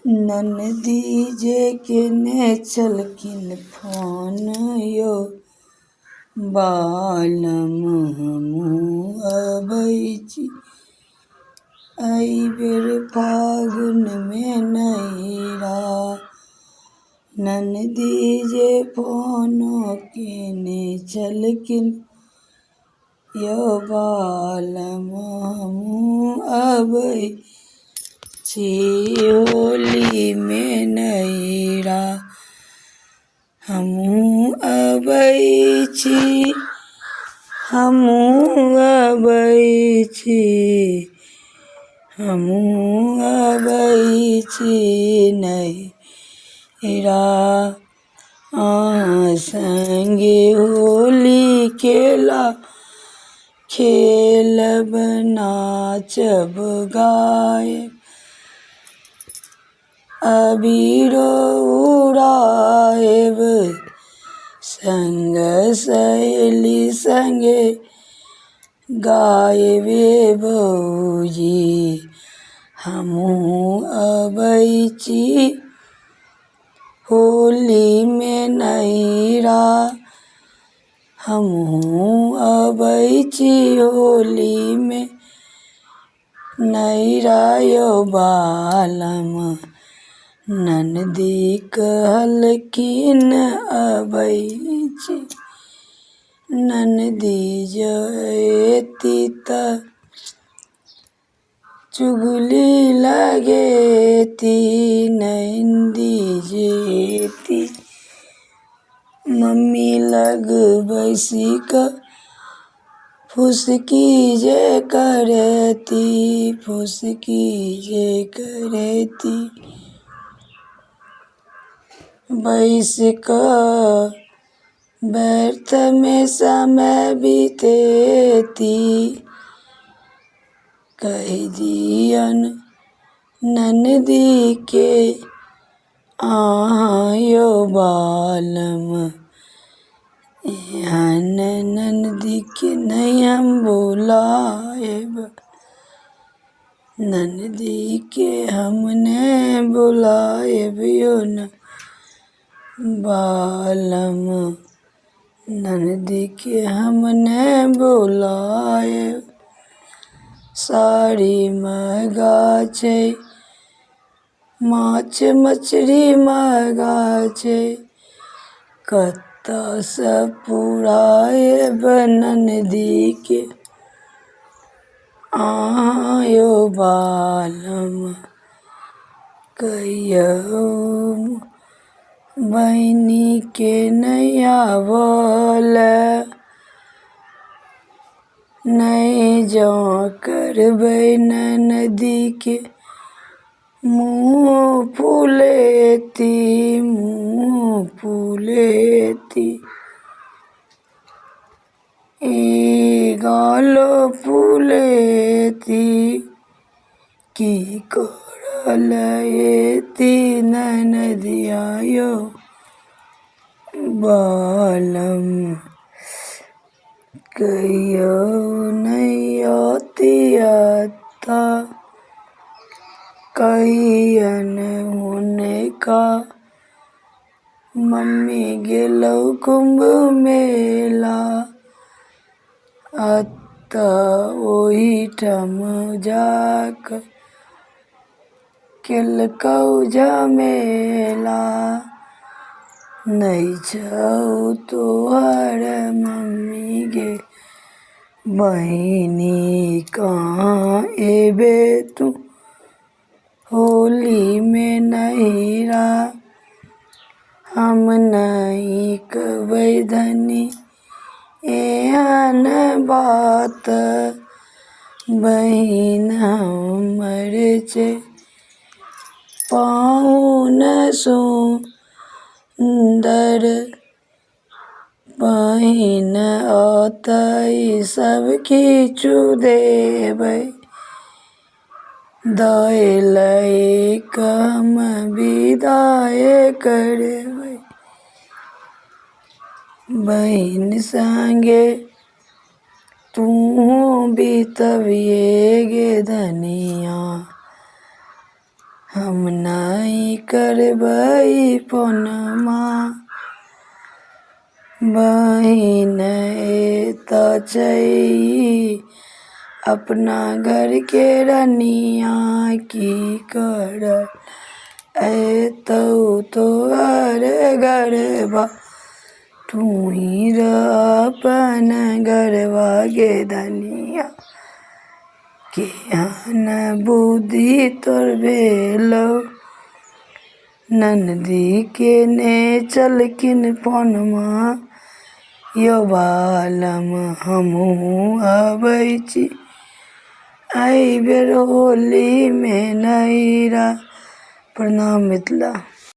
ननदी जे केने छलखिन फोन यो बालम हमहूँ अबै छी एहिबेर फागुनमे नैरा। ननदी जे फोन केने छलखिन यो बालम हमहूँ अबै छी होलीमे नैरा। हमहूँ अबै छी, हमहूँ अबै छी, हमहूँ अबै छी नैरा। अहाँ संगे होली खेलब नाचब गायब अबीरो उड़ाएब संग सहेली संगे गाएबे भौजी। हमहूँ अबै छी होलीमे नैरा। हमहूँ अबै छी होलीमे नैरा यो बालम। ननदी कहलखिन अबै छी, ननदी जयती त चुगली लगेती। ननदी जेती मम्मी लग बैसी क फुसकी जे करती, फुसकी जे करती। बैस क व्यर्थ में समय बितेती। कहि दियन ननदी के अहाँ यो बालम एहन ननदी के नहीं हम बुलाएब। ननदी के हम ने बुलाएब यो न बालम। ननदी के हम ने बुलाएब। साड़ी महंगा छै, माछ मछली महंगा छै, कतऽ सँ पुराएब ननदी के अहाँ यो बालम। कहियो बहिनी के नहीं आवल, नहीं जँ करबै ननदी के मुँह फुलेती, मुँह फुलेती। ई गालो फुलेती की करल एती ननदिया यो बालम। कहियो नहीं आती अता कहियन हुनका मम्मी गेलौ कुंभ मेला। अतऽ ओहिठाम जाक केलकौ झमेला। नहीं छौ तोहर मम्मी गे बहिनी कहाँ एबे तू होली में नैरा। हम नहीं कहबै धनी एहन बात, बहिन हमर छै पाहुन सुंदर। बहिन अतै सब किछु देबै, दय लय क हम विदाई करबै। बहिन संगे तू बितबिए गे धनिया हम नहीं करबै फोनमा बहिन एतऽ छै अपना घर के रनिया की कर एतौ तोहर घरबा तू ही अपन घरबा गे धनिया केहन बुद्धि तोर भेलौ ननदी के ने चलकिन फोनमा यौ बालम हमहूँ अबै छी एहि बेर होली में नैरा। प्रणाम मिथिला।